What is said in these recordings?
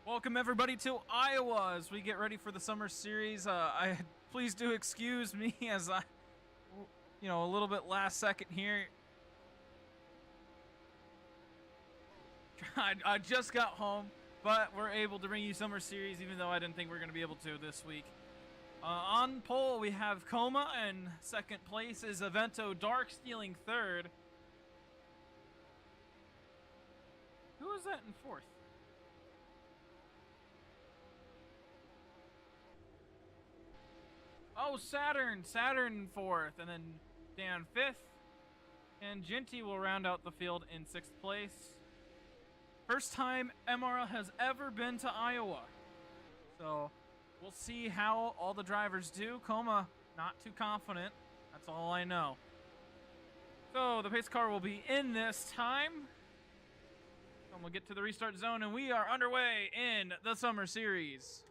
Welcome everybody to Iowa as we get ready for the summer series. Please do excuse me as a little bit last second here. I just got home, but we're able to bring you summer series, even though I didn't think we are going to be able to this week. On pole, we have Coma, and second place is Evento Dark, stealing third. Who is that in fourth? Oh, Saturn in fourth, and then Dan fifth, and Ginty will round out the field in sixth place. First time MRL has ever been to Iowa, so we'll see how all the drivers do. Coma, not too confident, that's all I know. So the pace car will be in this time, and we'll get to the restart zone, and we are underway in the summer series.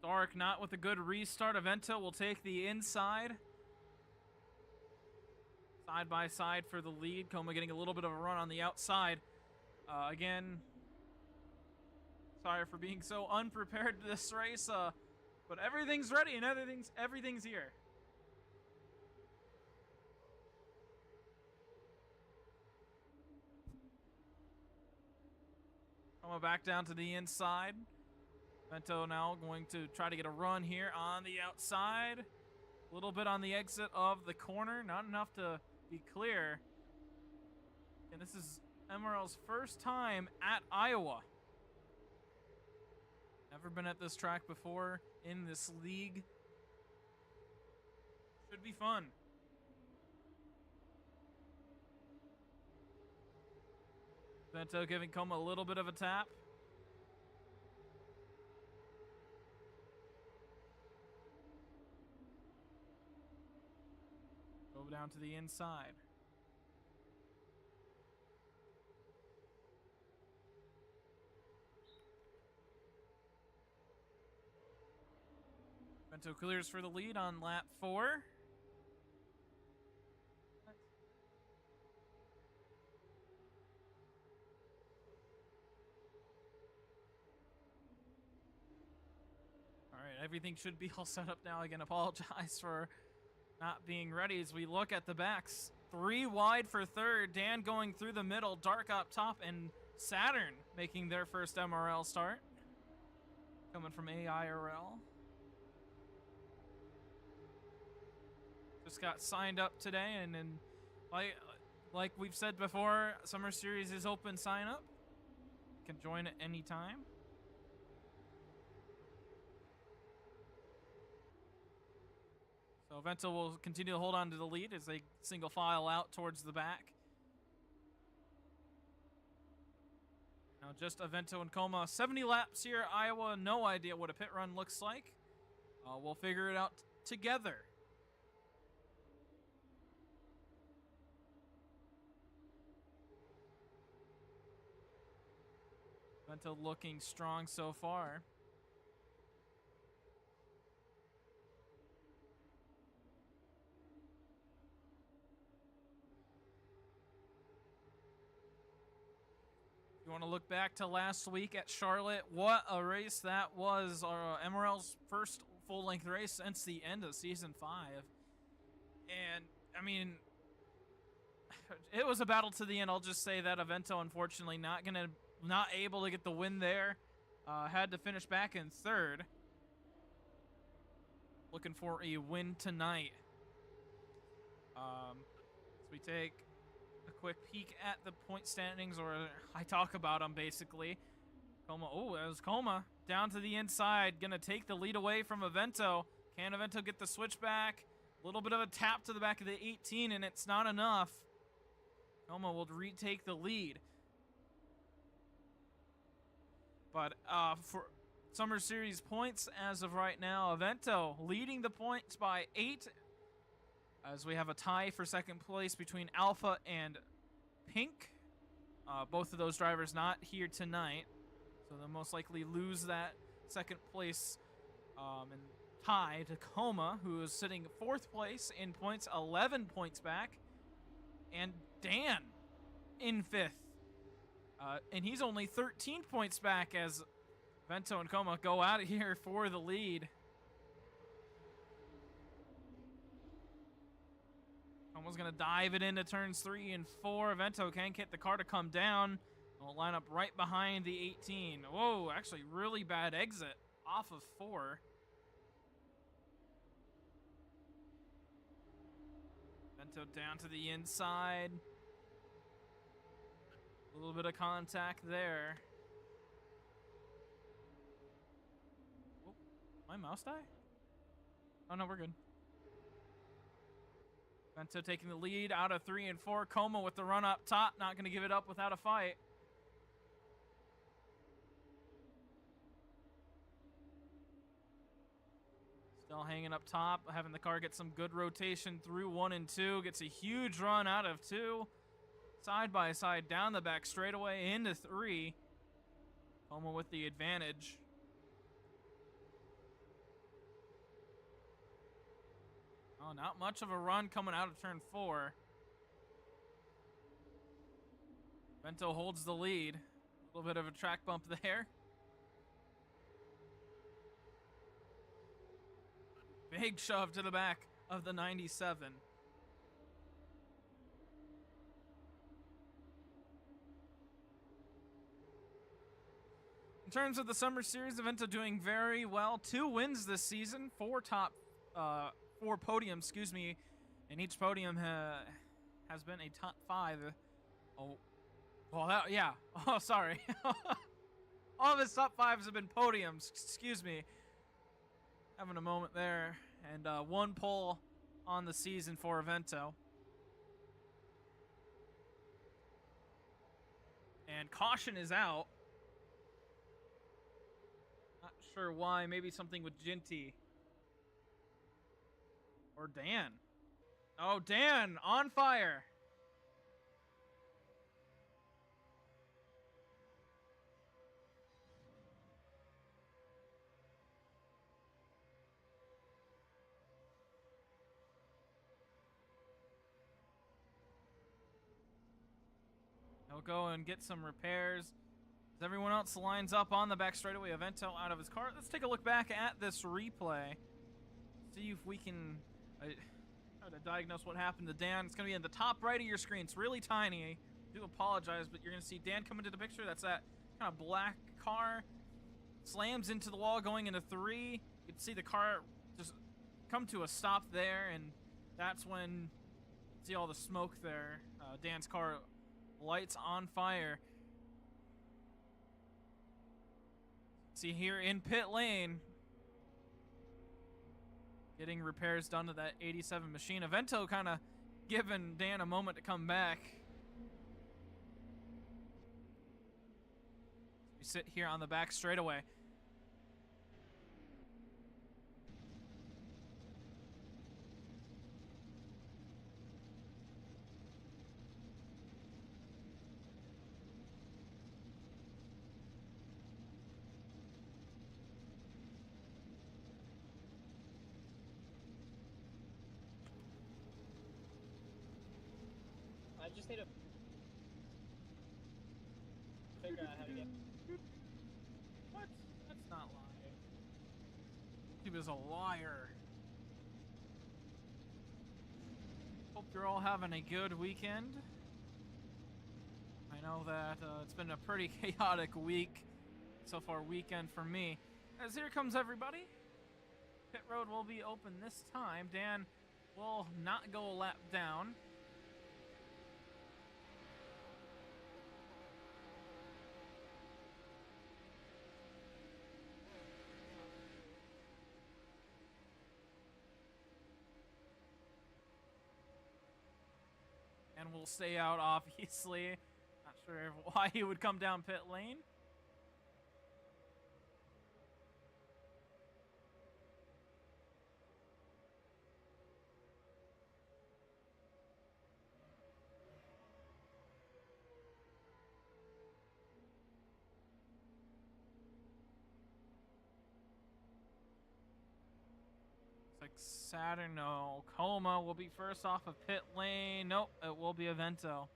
Dark not with a good restart. Evento will take the inside. Side by side for the lead. Coma getting a little bit of a run on the outside. Again, sorry for being so unprepared to this race, but everything's ready and everything's here. Coma back down to the inside. Evento now going to try to get a run here on the outside. A little bit on the exit of the corner. Not enough to be clear. And this is MRL's first time at Iowa. Never been at this track before in this league. Should be fun. Evento giving Coma a little bit of a tap. Go down to the inside. Evento clears for the lead on lap 4. All right, everything should be all set up now. Again, apologize for not being ready as we look at the backs. 3 wide for third. Dan going through the middle. Dark up top, and Saturn making their first MRL start. Coming from AIRL. Just got signed up today, and then like we've said before, Summer Series is open sign up. Can join at any time. So Evento will continue to hold on to the lead as they single file out towards the back. Now just Evento and Coma. 70 laps here at Iowa. No idea what a pit run looks like. We'll figure it out together. Evento looking strong so far. You want to look back to last week at Charlotte, what a race that was. MRL's first full-length race since the end of Season 5. And, I mean, it was a battle to the end. I'll just say that Evento, unfortunately, not able to get the win there. Had to finish back in third. Looking for a win tonight. As we take a quick peek at the point standings, or I talk about them basically. Coma, oh, that was Coma down to the inside, gonna take the lead away from Evento. Can Evento get the switchback? A little bit of a tap to the back of the 18, and it's not enough. Coma will retake the lead. But for Summer Series points as of right now, Evento leading the points by 8. As we have a tie for second place between Alpha and Pink. Both of those drivers not here tonight, so they'll most likely lose that second place and tie to Coma, who is sitting fourth place in points, 11 points back. And Dan in 5th. And he's only 13 points back as Vento and Coma go out of here for the lead. Coma's going to dive it into turns 3 and 4. Vento can't get the car to come down. It'll line up right behind the 18. Whoa, actually really bad exit off of 4. Vento down to the inside. A little bit of contact there. Oh, my mouse die? Oh no, we're good. Vento taking the lead out of 3 and 4. Coma with the run up top, not going to give it up without a fight. Still hanging up top, having the car get some good rotation through 1 and 2. Gets a huge run out of 2. Side by side down the back straightaway into 3. Coma with the advantage. Oh, not much of a run coming out of turn 4. Vento holds the lead. A little bit of a track bump there. Big shove to the back of the 97. In terms of the Summer Series, Vento doing very well. 2 wins this season, 4 podiums, excuse me, and each podium has been a top 5. Oh, well, yeah. Oh, sorry. All of his top 5s have been podiums. Excuse me. Having a moment there, and 1 pole on the season for Vento. And caution is out. Not sure why. Maybe something with Ginty. Or Dan. Oh, Dan on fire. He'll go and get some repairs. As everyone else lines up on the back straightaway, Vento out of his car. Let's take a look back at this replay. See if we can try to diagnose what happened to Dan. It's going to be in the top right of your screen. It's really tiny. I do apologize, but you're going to see Dan come into the picture. That's that kind of black car. Slams into the wall going into 3. You can see the car just come to a stop there, and that's when you see all the smoke there. Dan's car lights on fire. See here in pit lane, getting repairs done to that 87 machine. Vento kind of giving Dan a moment to come back. We sit here on the back straightaway. I just need to figure out how to get. What? That's not lying. He was a liar. Hope you're all having a good weekend. I know that it's been a pretty chaotic week so far, weekend for me. As here comes everybody. Pit road will be open this time. Dan will not go a lap down. And will stay out, obviously. Not sure why he would come down pit lane. Like Saturn, no. Coma will be first off of pit lane. Nope, it will be a Vento.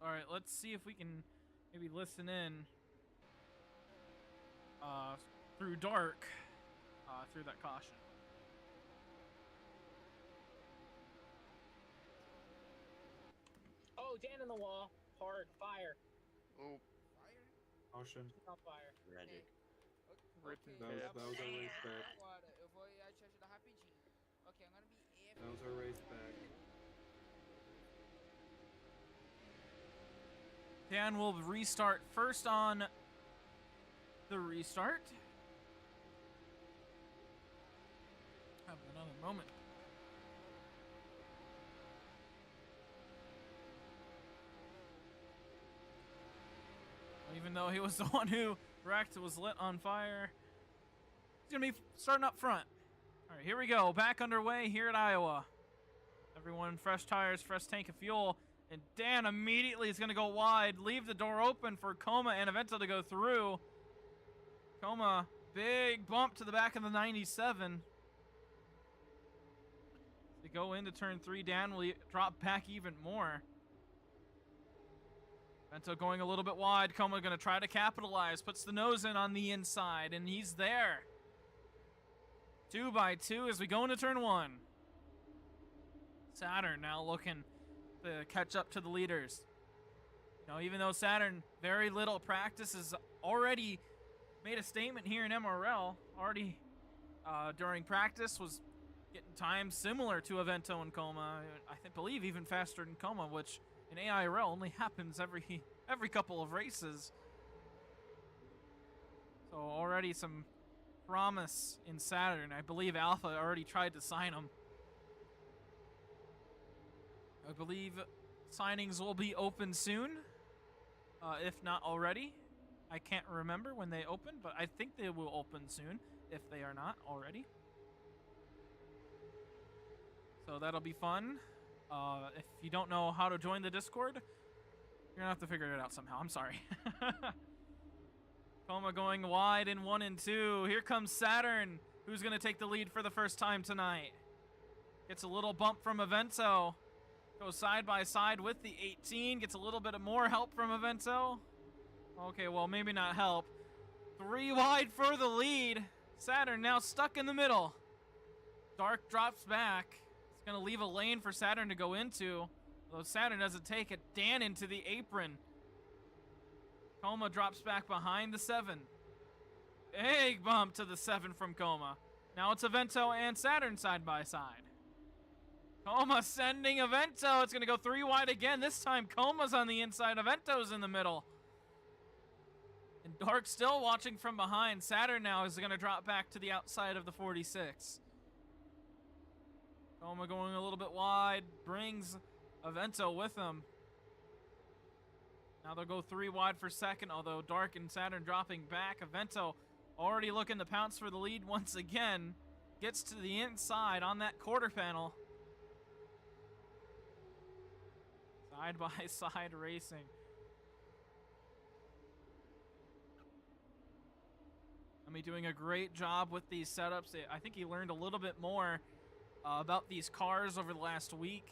All right, let's see if we can maybe listen in through dark through that caution. Oh, Dan in the wall. Hard. Fire. Oh, Fire? Caution. He's on fire. ready. Okay, Those are raised back. Agora, eu vou te ajudar rapidinho. Okay, I'm gonna be AFK. Those are raised back. Dan will restart first on the restart. Have another moment. Even though he was the one who wrecked, was lit on fire. He's gonna be starting up front. All right, here we go. Back underway here at Iowa. Everyone, fresh tires, fresh tank of fuel. And Dan immediately is gonna go wide, leave the door open for Coma and Avento to go through. Coma, big bump to the back of the 97. They go into turn 3, Dan will drop back even more. Avento going a little bit wide. Coma going to try to capitalize. Puts the nose in on the inside, and he's there. 2 by 2 as we go into turn 1. Saturn now looking to catch up to the leaders. You know, even though Saturn, very little practice, has already made a statement here in MRL. Already during practice was getting times similar to Avento and Coma. I believe even faster than Coma, which in AIRL only happens every couple of races. So already some promise in Saturn. I believe Alpha already tried to sign him. I believe signings will be open soon, if not already. I can't remember when they open, but I think they will open soon, if they are not already. So that'll be fun. If you don't know how to join the Discord, you're gonna have to figure it out somehow. I'm sorry. Coma going wide in 1 and 2. Here comes Saturn, who's gonna take the lead for the first time tonight. Gets a little bump from Avento. Goes side by side with the 18. Gets a little bit of more help from Avento. Okay, well, maybe not help. 3 wide for the lead. Saturn now stuck in the middle. Dark drops back. It's going to leave a lane for Saturn to go into. Although Saturn doesn't take it. Dan into the apron. Coma drops back behind the 7. Big bump to the 7 from Coma. Now it's Avento and Saturn side by side. Coma sending Avento. It's going to go 3 wide again. This time Coma's on the inside. Avento's in the middle. And Dark still watching from behind. Saturn now is going to drop back to the outside of the 46. Coma going a little bit wide. Brings Avento with him. Now they'll go 3 wide for second, although Dark and Saturn dropping back. Avento already looking to pounce for the lead once again. Gets to the inside on that quarter panel. Side by side racing. Ami doing a great job with these setups. I think he learned a little bit more about these cars over the last week.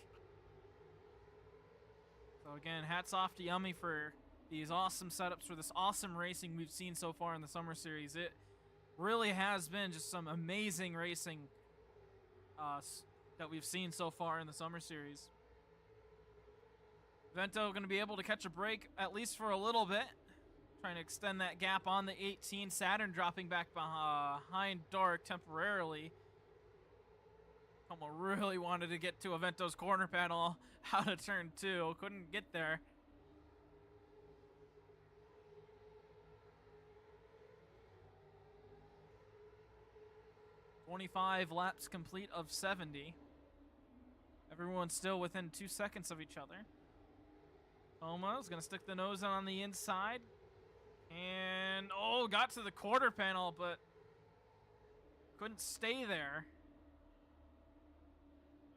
So again, hats off to Yummy for these awesome setups, for this awesome racing we've seen so far in the Summer Series. It really has been just some amazing racing that we've seen so far in the Summer Series. Avento going to be able to catch a break, at least for a little bit. Trying to extend that gap on the 18. Saturn dropping back behind Dark temporarily. Coma really wanted to get to Avento's corner panel out of turn 2. Couldn't get there. "25 laps complete of 70. Everyone's still within 2 seconds of each other. Coma is going to stick the nose on the inside. And, oh, got to the quarter panel, but couldn't stay there.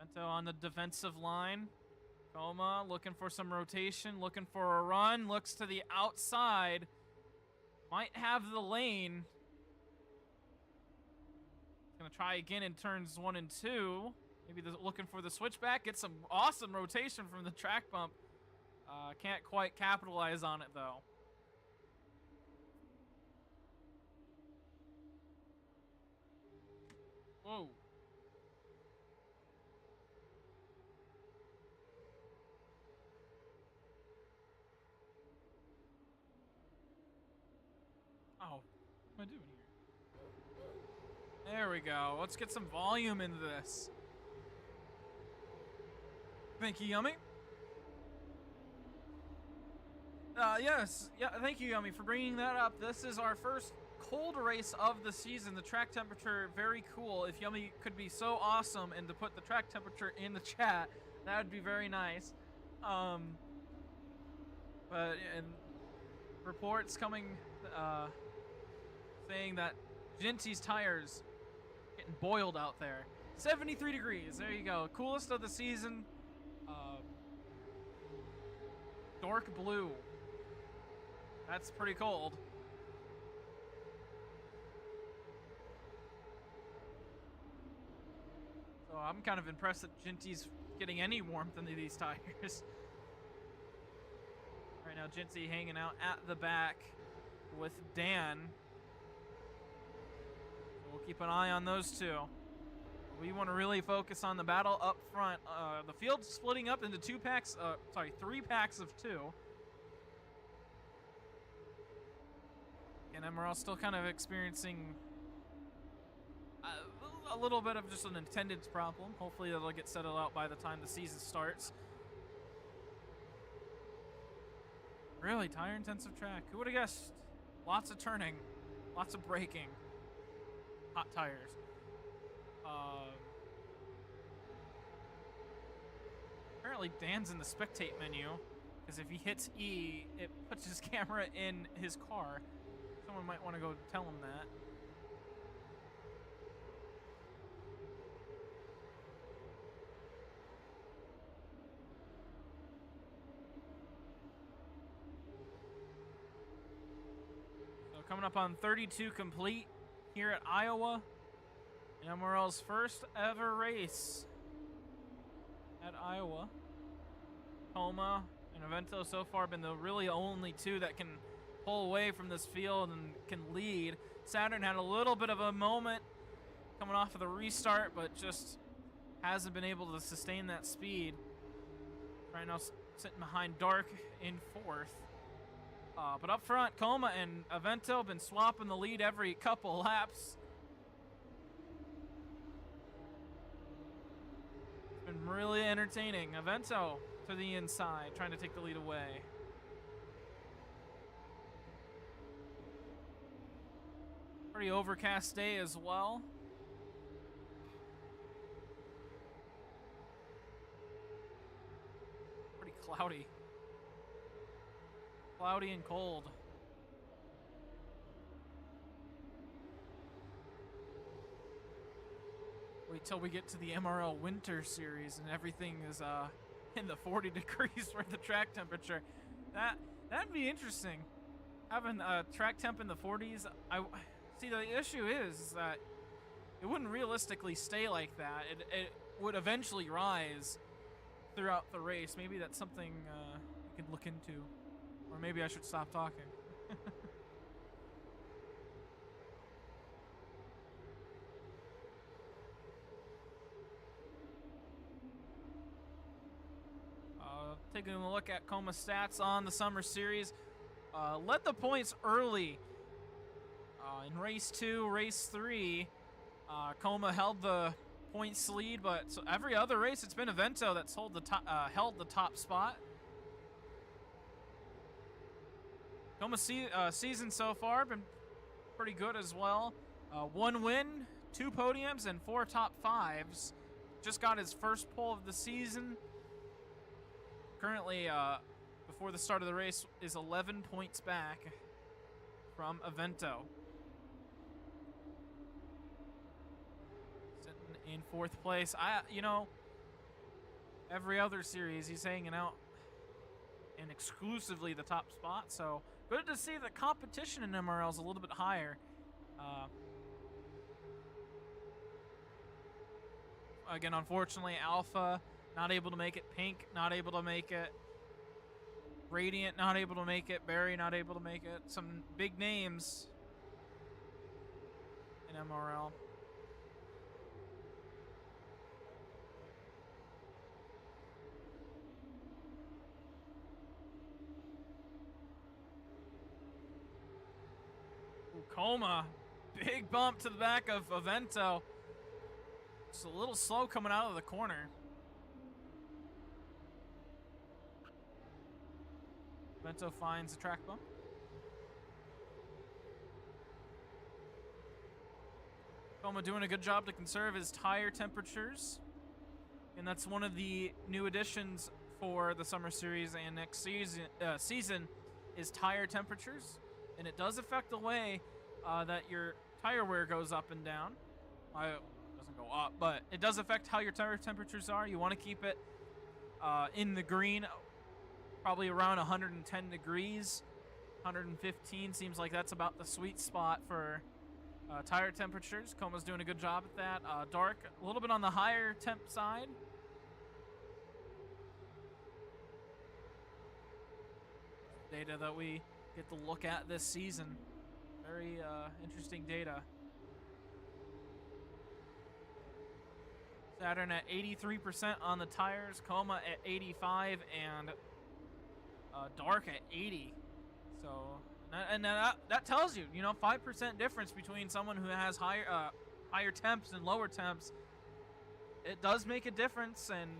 Avento on the defensive line. Coma looking for some rotation, looking for a run. Looks to the outside. Might have the lane. Going to try again in turns 1 and 2. Maybe looking for the switchback. Get some awesome rotation from the track bump. Can't quite capitalize on it though. Whoa. Oh, what am I doing here? There we go. Let's get some volume into this. Thank you, Yummy. Yes, yeah, thank you, Yummy, for bringing that up. This is our first cold race of the season. The track temperature, very cool. If Yummy could be so awesome and to put the track temperature in the chat, that would be very nice. But and reports coming saying that Genty's tires getting boiled out there. 73 degrees. There you go. Coolest of the season. Dark blue. That's pretty cold. So I'm kind of impressed that Genty's getting any warmth into these tires. Right now, Genty hanging out at the back with Dan. We'll keep an eye on those two. We want to really focus on the battle up front. The field's splitting up into three packs of two. And MRL still kind of experiencing a little bit of just an attendance problem. Hopefully that'll get settled out by the time the season starts. Really, tire-intensive track. Who would have guessed? Lots of turning, lots of braking, hot tires. Apparently Dan's in the spectate menu, because if he hits E, it puts his camera in his car. Someone might want to go tell him that. So coming up on 32 complete here at Iowa. MRL's first ever race at Iowa. Homa and Avento so far been the really only two that can pull away from this field and can lead. Saturn had a little bit of a moment coming off of the restart, but just hasn't been able to sustain that speed. Right now sitting behind Dark in fourth. But up front, Coma and Avento been swapping the lead every couple laps. It's been really entertaining. Avento to the inside, trying to take the lead away. Pretty overcast day as well. Pretty cloudy. Cloudy and cold. Wait till we get to the MRL Winter Series and everything is in the 40 degrees for the track temperature. That'd be interesting. Having a track temp in the 40s. See, the issue is that it wouldn't realistically stay like that. It would eventually rise throughout the race. Maybe that's something we could look into. Or maybe I should stop talking. Taking a look at Coma stats on the Summer Series. Led the points early. In race 2, race 3, Coma held the points lead, but so every other race it's been Avento that's held the top spot. Coma season so far been pretty good as well. 1 win, 2 podiums, and 4 top 5s. Just got his first pole of the season. Currently, before the start of the race, is 11 points back from Avento. Sitting in 4th place. Every other series he's hanging out in exclusively the top spot. So good to see the competition in MRL is a little bit higher. Again, unfortunately, Alpha not able to make it. Pink not able to make it. Radiant not able to make it. Barry not able to make it. Some big names in MRL. Ooh, Coma. Big bump to the back of Avento. It's a little slow coming out of the corner. Vento finds a track bump. Coma doing a good job to conserve his tire temperatures. And that's one of the new additions for the Summer Series and next season is tire temperatures. And it does affect the way that your tire wear goes up and down. It doesn't go up, but it does affect how your tire temperatures are. You want to keep it in the green, probably around 110 degrees. 115 seems like that's about the sweet spot for tire temperatures. Coma's doing a good job at that. Dark, a little bit on the higher temp side. Data that we get to look at this season. Very interesting data. Saturn at 83% on the tires, Coma at 85, and Dark at 80. So, and that tells you, 5% difference between someone who has higher temps and lower temps. It does make a difference, and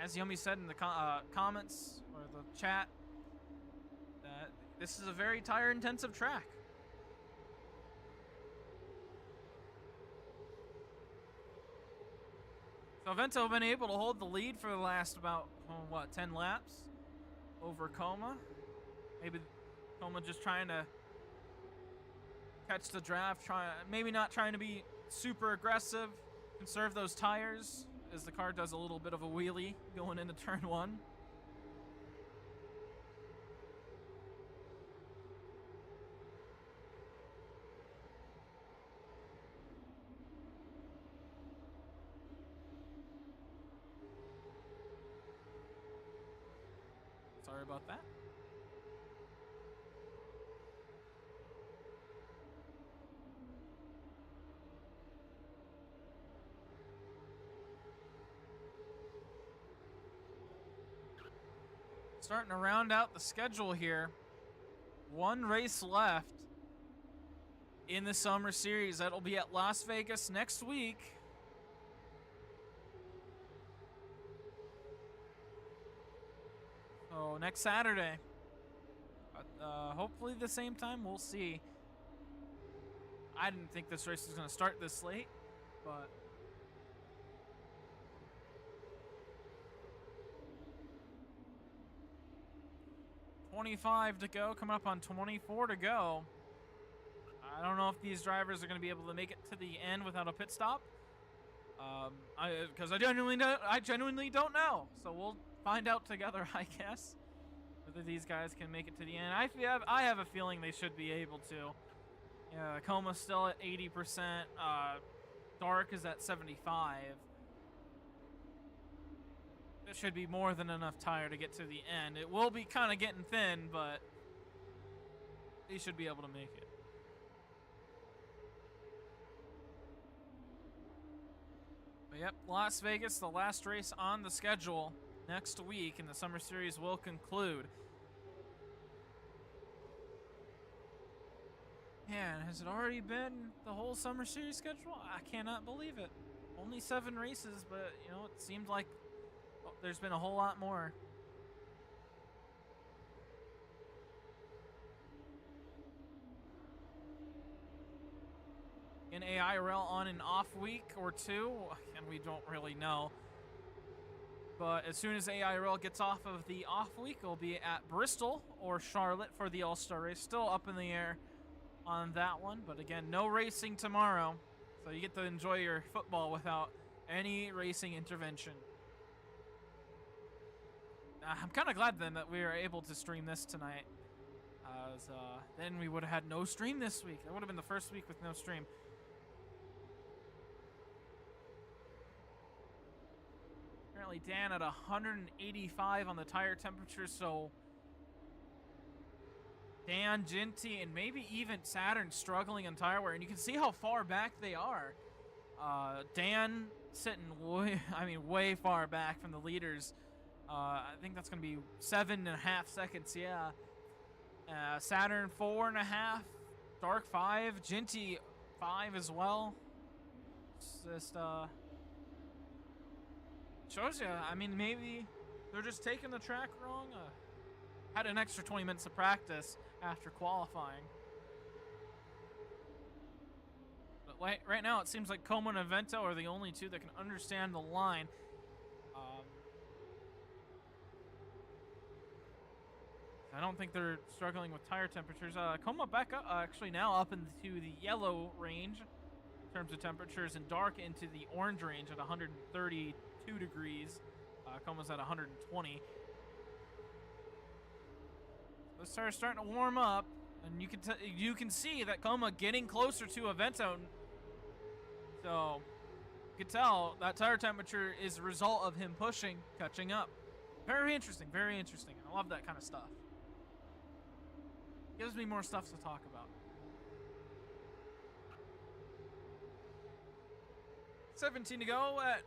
as Yumi said in the comments or the chat, that this is a very tire-intensive track. So Vento have been able to hold the lead for the last about, 10 laps over Coma. Maybe Coma just trying to catch the draft, maybe not trying to be super aggressive, conserve those tires as the car does a little bit of a wheelie going into turn 1. Sorry about that. Starting to round out the schedule here. One race left in the Summer Series. That'll be at Las Vegas next week. So next Saturday. Hopefully the same time. We'll see. I didn't think this race was going to start this late, but... $25 to go, coming up on 24 to go. I don't know if these drivers are going to be able to make it to the end without a pit stop. Because I genuinely don't know. So we'll find out together, I guess, whether these guys can make it to the end. I have a feeling they should be able to. Yeah, Coma's still at 80%. Dark is at 75. It should be more than enough tire to get to the end. It will be kind of getting thin, but they should be able to make it. But yep, Las Vegas, the last race on the schedule next week, and the Summer Series will conclude. Man, has it already been the whole Summer Series schedule? I cannot believe it. Only 7 races, but, it seemed like there's been a whole lot more. An AIRL on an off week or two, and we don't really know. But as soon as AIRL gets off of the off week, it'll be at Bristol or Charlotte for the All-Star race. Still up in the air on that one, but again, no racing tomorrow. So you get to enjoy your football without any racing intervention. I'm kind of glad then that we were able to stream this tonight. Then we would have had no stream this week. That would have been the first week with no stream. Apparently Dan at 185 on the tire temperature, so Dan, Ginty, and maybe even Saturn struggling on tire wear, and you can see how far back they are. Dan sitting way far back from the leaders. I think that's going to be 7.5 seconds, yeah. Saturn 4.5, Dark 5, Ginty 5 as well. It's just, shows you, I mean, maybe they're just taking the track wrong. Had an extra 20 minutes of practice after qualifying. But right now, it seems like Como and Avento are the only two that can understand the line. I don't think they're struggling with tire temperatures. Como back up, actually now up into the yellow range in terms of temperatures, and Dark into the orange range at 132 degrees. Como's at 120. Those tires starting to warm up, and you can see that Como getting closer to Avento. So you can tell that tire temperature is a result of him pushing, catching up. Very interesting, very interesting. I love that kind of stuff. Gives me more stuff to talk about. 17 to go at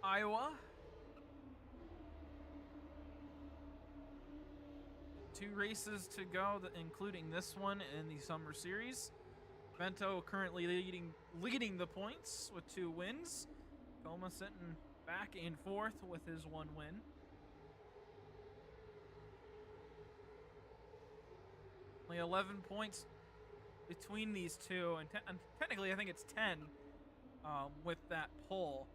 Iowa. 2 races to go, including this one in the Summer Series. Vento currently leading the points with 2 wins. Como sitting back in 4th with his 1 win. Only 11 points between these two, and technically I think it's 10 with that pole.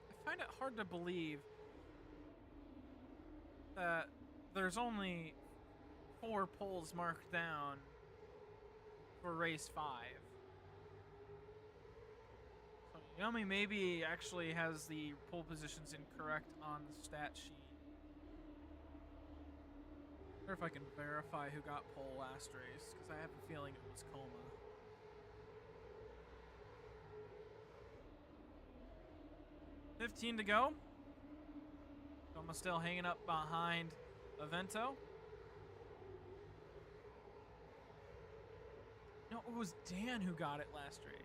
I find it hard to believe that there's only 4 poles marked down for race 5. Yumi maybe actually has the pole positions incorrect on the stat sheet. I wonder if I can verify who got pole last race, because I have a feeling it was Como. $15 to go. Como still hanging up behind Avento. No, it was Dan who got it last race.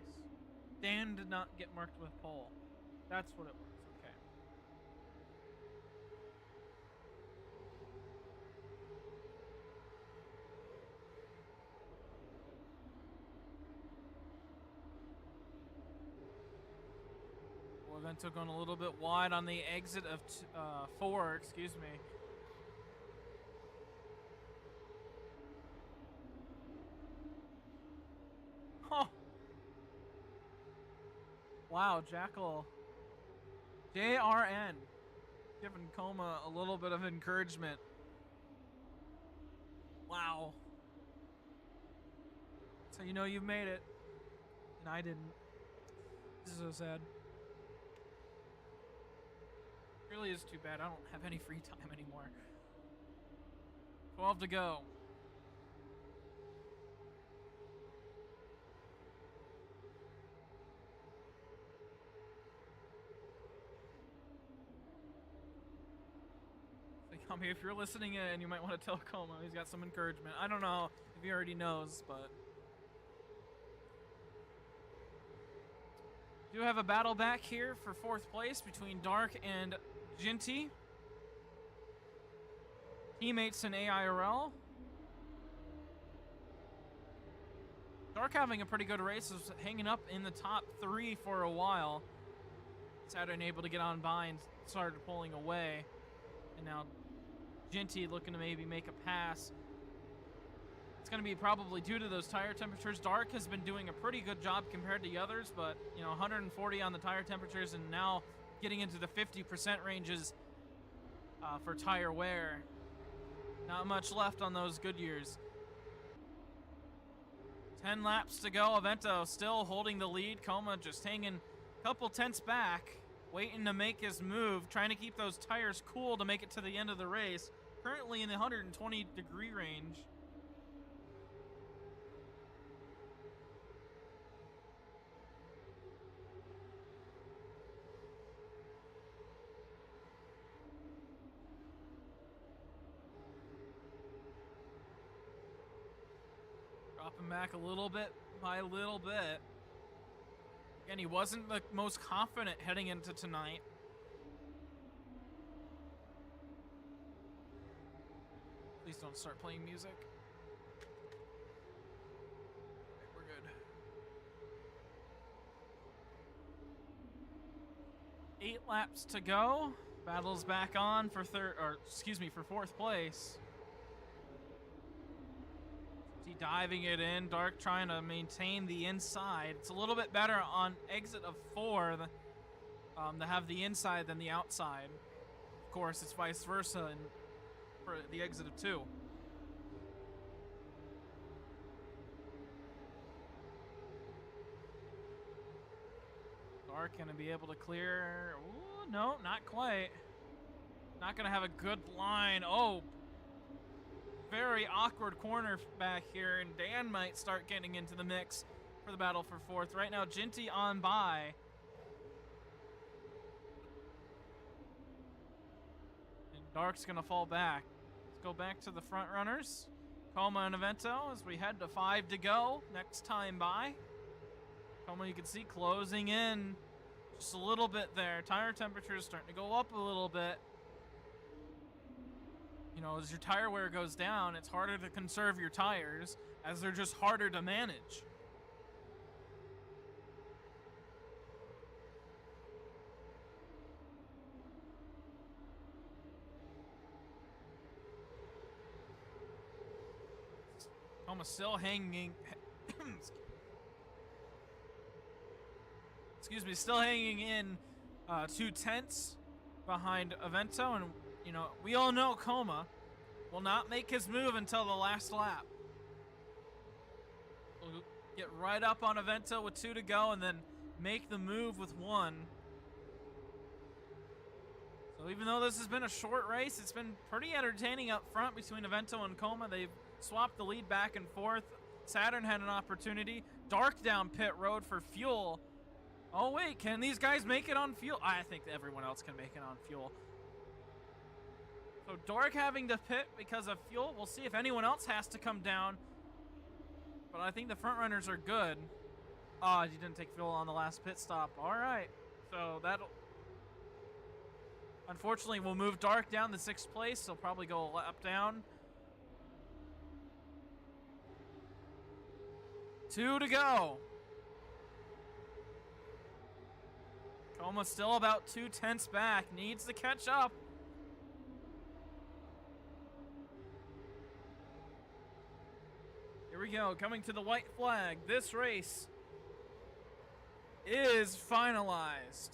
Dan did not get marked with pole. That's what it was. Okay. Well, Vento going a little bit wide on the exit of 4, excuse me. Oh. Wow, Jackal. JRN. Giving Como a little bit of encouragement. Wow. So you know you've made it. And I didn't. This is so sad. It really is too bad. I don't have any free time anymore. 12 to go. If you're listening in, you might want to tell Como he's got some encouragement. I don't know if he already knows, but do have a battle back here for 4th place between Dark and Ginty. Teammates in AIRL. Dark having a pretty good race, was hanging up in the top 3 for a while. Saturn able to get on by and started pulling away. And now Ginty looking to maybe make a pass. It's going to be probably due to those tire temperatures. Dark has been doing a pretty good job compared to the others, but 140 on the tire temperatures, and now getting into the 50% ranges for tire wear. Not much left on those Goodyears. 10 laps to go. Avento still holding the lead. Como just hanging a couple tenths back, waiting to make his move, trying to keep those tires cool to make it to the end of the race. Currently in the 120 degree range. back a little bit by a little bit. Again, he wasn't the most confident heading into tonight. Please don't start playing music. Okay, we're good. 8 laps to go. Battle's back on for for 4th place. He diving it in. Dark trying to maintain the inside. It's a little bit better on exit of 4 to have the inside than the outside. Of course, it's vice versa for the exit of 2. Dark gonna be able to clear. Ooh, no, not quite. Not gonna have a good line. Oh, very awkward corner back here, and Dan might start getting into the mix for the battle for 4th. Right now, Ginty on by. And Dark's gonna fall back. Let's go back to the front runners. Coma and Evento as we head to 5 to go. Next time by. Coma, you can see closing in just a little bit there. Tire temperature is starting to go up a little bit. You know, as your tire wear goes down, it's harder to conserve your tires, as they're just harder to manage. Almost still hanging. Excuse me, still hanging in 2 tenths behind Evento, and you know, we all know Coma will not make his move until the last lap. We'll get right up on Evento with 2 to go and then make the move with 1. So even though this has been a short race, it's been pretty entertaining up front between Evento and Coma. They've swapped the lead back and forth. Saturn had an opportunity. Dark down pit road for fuel. Oh wait, can these guys make it on fuel? I think everyone else can make it on fuel. So Dark having to pit because of fuel. We'll see if anyone else has to come down. But I think the front runners are good. Oh, you didn't take fuel on the last pit stop. All right. So that'll... Unfortunately, we'll move Dark down to 6th place. He'll probably go a lap down. 2 to go. Coma still about 2 tenths back. Needs to catch up. Here we go, coming to the white flag. This race is finalized.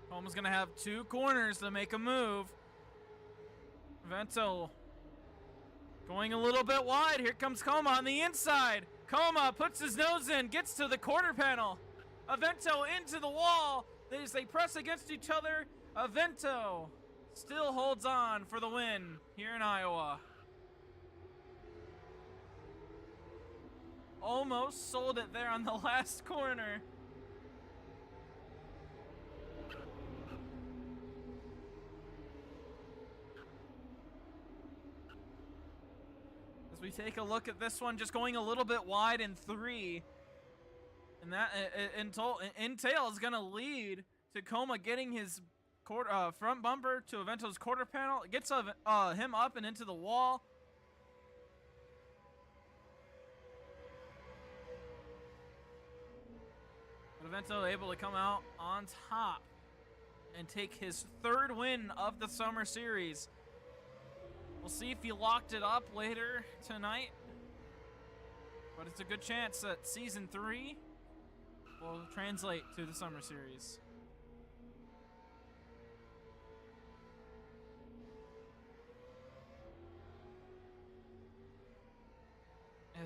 Coma's gonna have 2 corners to make a move. Vento going a little bit wide. Here comes Coma on the inside. Coma puts his nose in, gets to the quarter panel. Evento into the wall. As they press against each other, Evento still holds on for the win here in Iowa. Almost sold it there on the last corner. As we take a look at this one, just going a little bit wide in 3. And that Intel is going to lead to Coma getting his front bumper to Evento's quarter panel. It gets him up and into the wall. But Evento able to come out on top and take his 3rd win of the Summer Series. We'll see if he locked it up later tonight. But it's a good chance that Season 3 will translate to the Summer Series.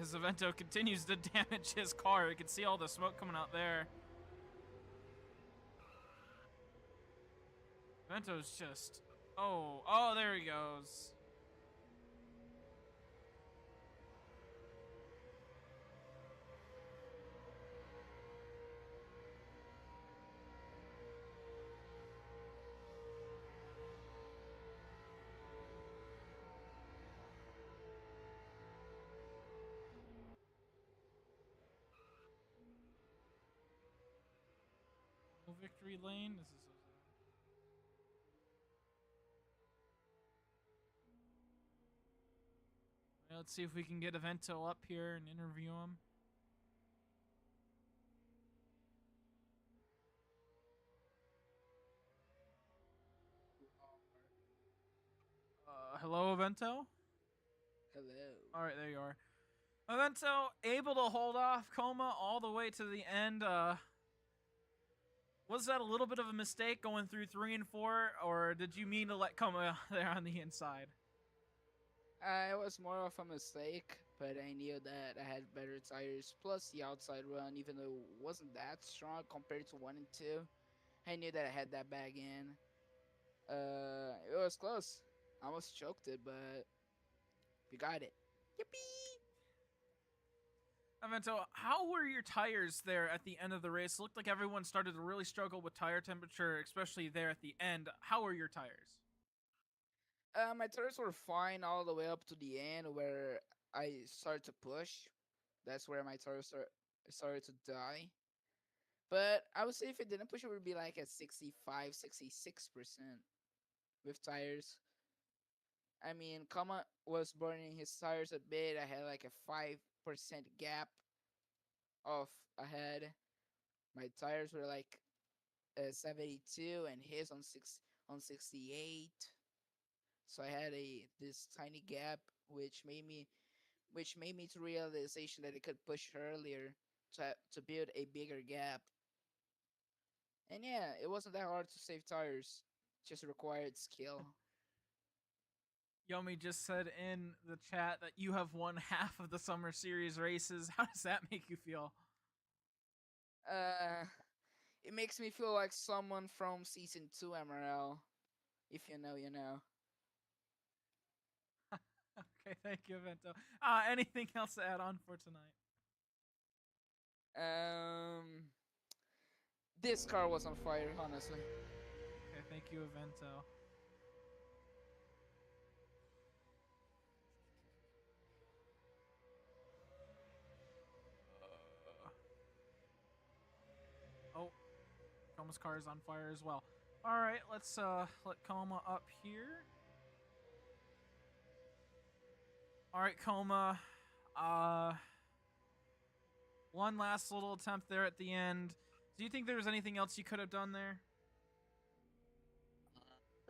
As Evento continues to damage his car, you can see all the smoke coming out there. Evento's just... Oh, there he goes. victory lane. This is so sad. Alright, let's see if we can get Evento up here and interview him. Hello, Evento? Hello. Alright, there you are. Evento able to hold off Coma all the way to the end. Was that a little bit of a mistake going through 3 and 4, or did you mean to let Coma there on the inside? It was more of a mistake, but I knew that I had better tires. Plus the outside run, even though it wasn't that strong compared to 1 and 2, I knew that I had that bag in. It was close. I almost choked it, but we got it. Yippee! Evento, how were your tires there at the end of the race? It looked like everyone started to really struggle with tire temperature, especially there at the end. How were your tires? My tires were fine all the way up to the end where I started to push. That's where my tires started to die. But I would say if it didn't push, it would be like at 65, 66% with tires. I mean, Kama was burning his tires a bit. I had like a 5% gap off ahead. My tires were like 72 and his on 68. So I had this tiny gap, which made me to realization that it could push earlier to build a bigger gap. And yeah, it wasn't that hard to save tires, just required skill. Yomi just said in the chat that you have won half of the Summer Series races. How does that make you feel? Uh, it makes me feel like someone from season 2 MRL. If you know, you know. Okay, thank you, Evento. Anything else to add on for tonight? This car was on fire, honestly. Okay, thank you, Evento. Oh, Coma's car is on fire as well. All right, let's let Coma up here. All right, Coma. One last little attempt there at the end. Do you think there was anything else you could have done there?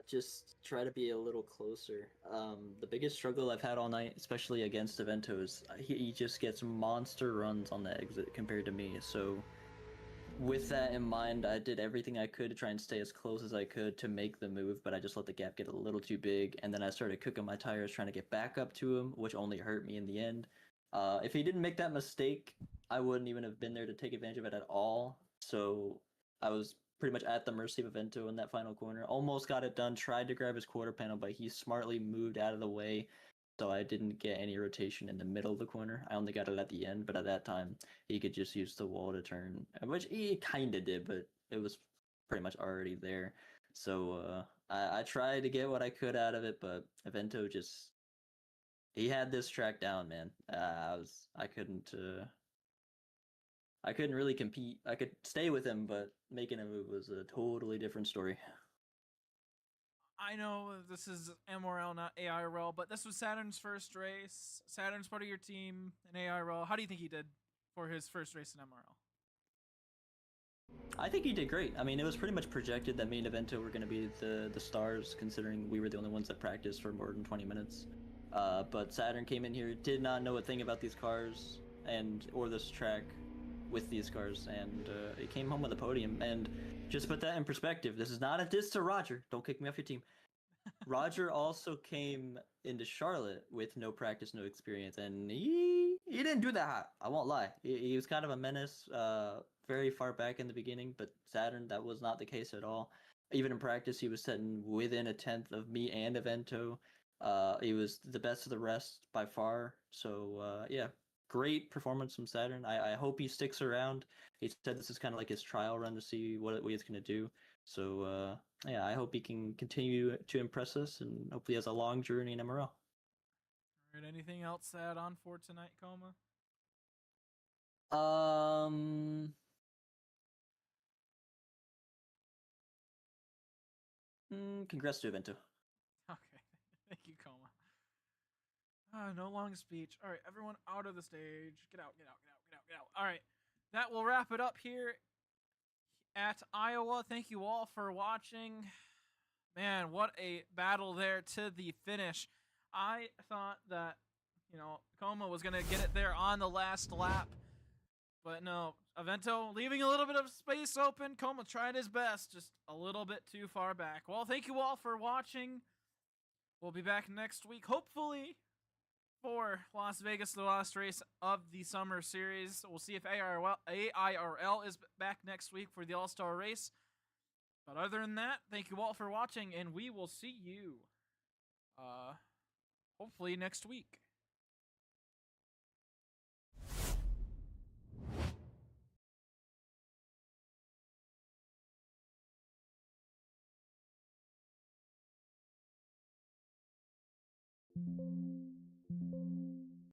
Just try to be a little closer. The biggest struggle I've had all night, especially against Evento, is he just gets monster runs on the exit compared to me. So, with that in mind, I did everything I could to try and stay as close as I could to make the move, but I just let the gap get a little too big, and then I started cooking my tires trying to get back up to him, which only hurt me in the end. If he didn't make that mistake, I wouldn't even have been there to take advantage of it at all. So I was pretty much at the mercy of Evento in that final corner. Almost got it done, tried to grab his quarter panel, but he smartly moved out of the way, so I didn't get any rotation in the middle of the corner. I only got it at the end, but at that time, he could just use the wall to turn, which he kind of did, but it was pretty much already there. So I tried to get what I could out of it, but Evento just he had this track down, man. I couldn't really compete. I could stay with him, but making a move was a totally different story. I know this is MRL, not AIRL, but this was Saturn's first race. Saturn's part of your team in AIRL. How do you think he did for his first race in MRL? I think he did great. I mean, it was pretty much projected that me and Evento were going to be the stars, considering we were the only ones that practiced for more than 20 minutes. But Saturn came in here, did not know a thing about these cars or this track with these cars, and he came home with a podium. And just put that in perspective, this is not a diss to Roger. Don't kick me off your team. Roger also came into Charlotte with no practice, no experience, and he didn't do that hot. I won't lie. He was kind of a menace, very far back in the beginning, but Saturn, that was not the case at all. Even in practice, he was sitting within a tenth of me and Evento. He was the best of the rest by far. So yeah, great performance from Saturn. I hope he sticks around. He said this is kind of like his trial run to see what he's going to do. So yeah, I hope he can continue to impress us, and hopefully has a long journey in MRL. All right, anything else to add on for tonight, Coma? Congrats to Evento. Okay. Thank you, Coma. No long speech. All right, everyone out of the stage. Get out, get out, get out, get out, get out. All right. That will wrap it up here at Iowa. Thank you all for watching. Man, what a battle there to the finish. I thought that, Coma was going to get it there on the last lap. But no, Avento leaving a little bit of space open. Coma tried his best, just a little bit too far back. Well, thank you all for watching. We'll be back next week, hopefully, for Las Vegas, the last race of the summer series. We'll see if AIRL is back next week for the All-Star race. But other than that, thank you all for watching, and we will see you, hopefully next week.